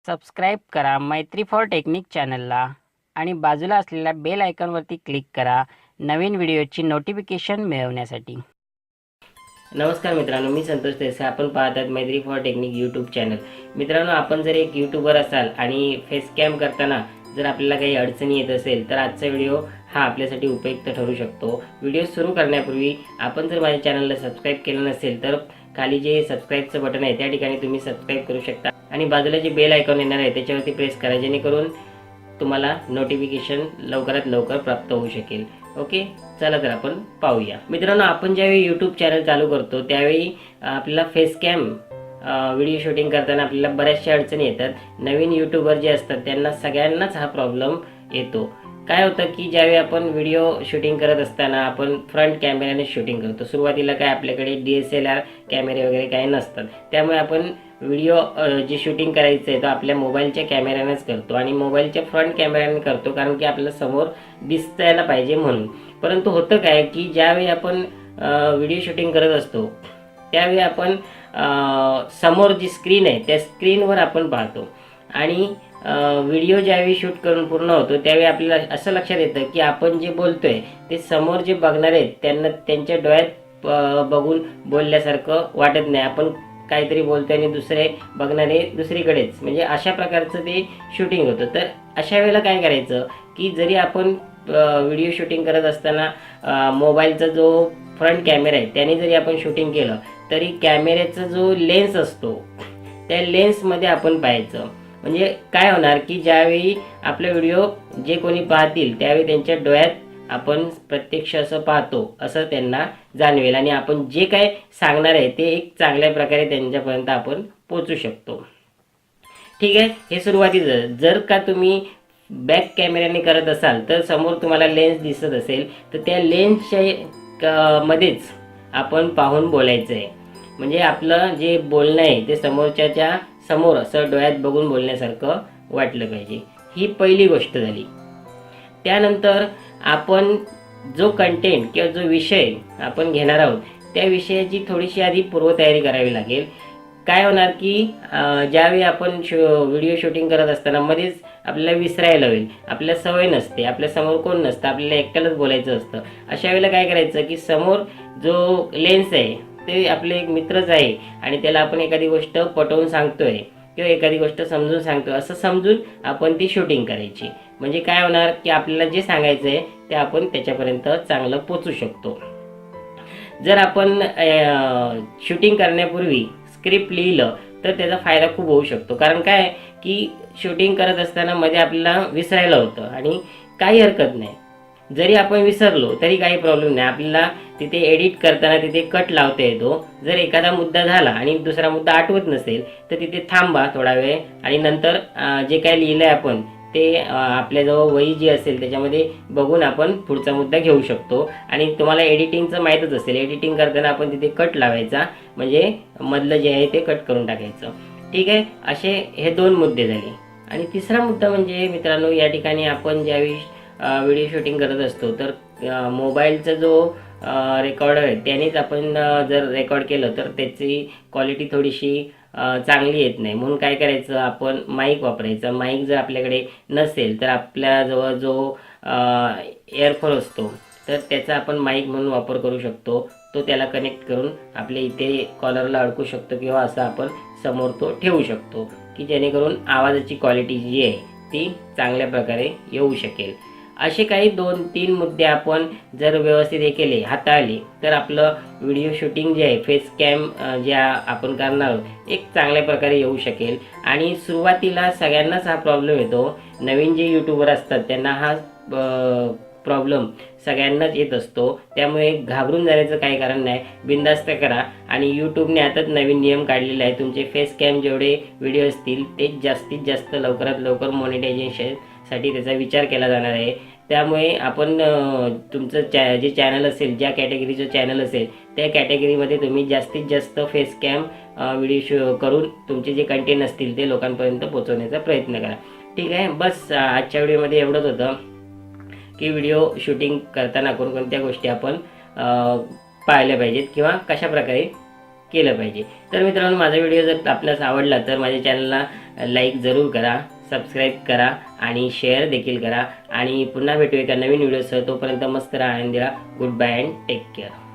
Subscribe करा मैत्री for technique चॅनलला आणि बाजूला असलेल्या बेल आयकॉनवरती क्लिक करा नवीन व्हिडिओची नोटिफिकेशन मिळवण्यासाठी। नमस्कार मित्रांनो, मी संतोष देसाई। आपण पाहतात मैत्री फॉर टेक्निक यूट्यूब चॅनल। मित्रांनो, आपण जर एक यूट्यूबर असाल आणि फेस कॅम करताना जर आपल्याला काही अडचणी येत असेल तर आजचा व्हिडिओ हा आपल्यासाठी उपयुक्त ठरू शकतो। व्हिडिओ सुरू करण्यापूर्वी आपण जर माझ्या चॅनलला सबस्क्राईब केलं नसेल तर खाली जे सबस्क्राईबचं बटन आहे त्या ठिकाणी तुम्ही सबस्क्राईब करू शकता आणि बाजूला जे बेल आयकॉन येणार आहे त्याच्यावरती प्रेस करा, जेणेकरून तुम्हाला नोटिफिकेशन लवकरात लवकर प्राप्त होऊ शकेल। ओके, चला तर आपण पाहूया। मित्रांनो, आपण ज्यावेळी यूट्यूब चॅनल चालू करतो त्यावेळी आपल्याला फेस कॅम व्हिडिओ शूटिंग करताना आपल्याला बऱ्याचशा अडचणी येतात। नवीन यूट्यूबर जे असतात त्यांना सगळ्यांनाच हा प्रॉब्लेम येतो। काय होतं की ज्यावेळी आपण व्हिडिओ शूटिंग करत असताना आपण फ्रंट कॅमेऱ्याने शूटिंग करतो। सुरुवातीला काय आपल्याकडे DSLR कॅमेरे वगैरे काही नसतात, त्यामुळे आपण व्हिडिओ जे शूटिंग करायचं आहे तो आपल्या मोबाईलच्या कॅमेऱ्यानेच करतो आणि मोबाईलच्या फ्रंट कॅमेऱ्याने करतो, कारण की आपल्याला समोर दिसायला पाहिजे म्हणून। परंतु होतं काय की ज्यावेळी आपण व्हिडिओ शूटिंग करत असतो त्यावेळी आपण समोर जी स्क्रीन आहे त्या स्क्रीनवर आपण पाहतो आणि व्हिडिओ ज्यावेळी शूट करून पूर्ण होतो त्यावेळी आपल्याला असं लक्षात येतं की आपण जे बोलतोय ते समोर जे बघणार आहेत त्यांना त्यांच्या डोळ्यात बघून बोलल्यासारखं वाटत नाही। आपण काहीतरी बोलतोय आणि दुसरे बघणारे दुसरीकडेच, म्हणजे अशा प्रकारचं ते शूटिंग होतं। तर अशा वेळेला काय करायचं की जरी आपण व्हिडिओ शूटिंग करत असताना मोबाईलचा जो फ्रंट कॅमेरा आहे त्याने जरी आपण शूटिंग केलं तरी कॅमेऱ्याचा जो लेन्स असतो त्या लेन्समध्ये आपण पाहायचं। म्हणजे काय होणार की ज्यावेळी आपला व्हिडिओ जे कोणी पाहतील त्यावेळी त्यांच्या डोळ्यात आपण प्रत्यक्ष असं पाहतो असं त्यांना जाणवेल आणि आपण जे काय सांगणार आहे ते एक चांगल्या प्रकारे त्यांच्यापर्यंत आपण पोहोचू शकतो। ठीक आहे, हे सुरुवातीचं। जर का तुम्ही बॅक कॅमेऱ्याने करत असाल तर समोर तुम्हाला लेन्स दिसत असेल तर त्या लेन्सच्या मध्येच आपण पाहून बोलायचं आहे। म्हणजे आपलं जे बोलणं आहे ते समोरच्याच्या समोर असं डोळ्यात बघून बोलण्यासारखं वाटलं पाहिजे। ही पहिली गोष्ट झाली। त्यानंतर आपण जो कंटेंट किंवा जो विषय आपण घेणार आहोत त्या विषयाची थोडीशी आधी पूर्वतयारी करावी लागेल। काय होणार की ज्यावेळी आपण व्हिडिओ शूटिंग करत असताना मध्येच आपल्याला विसरायला होईल, आपल्याला सवय नसते, आपल्या समोर कोण नसतं, आपल्याला एकट्यालाच बोलायचं असतं। अशा वेळेला काय करायचं की समोर जो लेन्स आहे ते आपले एक मित्रच आहे आणि त्याला आपण एखादी गोष्ट पटवून सांगतोय किंवा एखादी गोष्ट समजून सांगतोय असं समजून आपण ती शूटिंग करायची। म्हणजे काय होणार की आपल्याला जे सांगायचं आहे ते आपण त्याच्यापर्यंत चांगलं पोचू शकतो। जर आपण शूटिंग करण्यापूर्वी स्क्रिप्ट लिहिलं तर त्याचा फायदा खूप होऊ शकतो। कारण काय की शूटिंग करत असताना मध्ये आपल्याला विसरायला होतं आणि काही हरकत नाही, जरी आपण विसरलो तरी काही प्रॉब्लेम नाही। आपल्याला तिथे एडिट करताना तिथे कट लावता येतो। जर एखादा मुद्दा झाला आणि दुसरा मुद्दा आठवत नसेल तर तिथे थांबा थोडा वेळ आणि नंतर जे काय लिहिलं आहे आपण ते आपल्याजवळ वही जी असेल त्याच्यामध्ये बघून आपण पुढचा मुद्दा घेऊ शकतो। आणि तुम्हाला एडिटिंगचं माहीतच असेल, एडिटिंग करताना आपण तिथे कट लावायचा, म्हणजे मधलं जे आहे ते कट करून टाकायचं। ठीक आहे, असे हे दोन मुद्दे झाले। आणि तिसरा मुद्दा म्हणजे मित्रांनो, या ठिकाणी आपण ज्यावेळी व्हिडिओ शूटिंग करत असतो तर मोबाईलचा जो रेकॉर्डर आहे त्यानेच आपण जर रेकॉर्ड केलं तर त्याची क्वालिटी थोडीशी चांगली येत नाही। म्हणून काय करायचं, आपण माईक वापरायचं। माईक जर आपल्याकडे नसेल तर आपल्याजवळ जो एअरफोन असतो तर त्याचा आपण माईक म्हणून वापर करू शकतो। तो त्याला कनेक्ट करून आपल्या इथे कॉलरला अडकू शकतो किंवा असं आपण समोर तो ठेवू शकतो की जेणेकरून आवाजाची क्वालिटी जी आहे ती चांगल्या प्रकारे येऊ शकेल। असे काही 2-3 मुद्दे आपण जर व्यवस्थित हे केले, हाताळले तर आपलं व्हिडिओ शूटिंग जे आहे फेस कॅम ज्या आपण करणार आहोत एक चांगल्या प्रकारे येऊ शकेल। आणि सुरुवातीला सगळ्यांनाच हा प्रॉब्लेम येतो। नवीन जे यूट्यूबर असतात त्यांना हा प्रॉब्लेम सगळ्यांनाच येत असतो, त्यामुळे घाबरून जाण्याचं काही कारण नाही। बिनधास्त करा। आणि यूट्यूबने आताच नवीन नियम काढलेला आहे, तुमचे फेस कॅम जेवढे व्हिडिओ असतील ते जास्तीत जास्त लवकरात लवकर मॉनिटायझेशनसाठी त्याचा विचार केला जाणार आहे। त्यामुळे आपण तुमचं जे चॅनल असेल, ज्या कॅटेगरीचं चॅनल असेल त्या कॅटेगरीमध्ये तुम्ही जास्तीत जास्त फेस कॅम व्हिडिओ करून तुमचे जे कंटेंट असतील ते लोकांपर्यंत पोहोचवण्याचा प्रयत्न करा। ठीक आहे, बस आजच्या व्हिडिओमध्ये एवढंच होतं की व्हिडिओ शूटिंग करताना कोणकोणत्या गोष्टी आपण पाहिल्या पाहिजेत किंवा कशा प्रकारे केलं पाहिजे. तर मित्रांनो, माझा व्हिडिओ जर आपल्यास आवडला तर माझ्या चॅनलला लाईक जरूर करा, सबस्क्राईब करा आणि शेअर देखील करा. आणि पुन्हा भेटू एका नवीन व्हिडिओसह. तोपर्यंत मस्त राहा, आनंदी राहा. Goodbye and take care.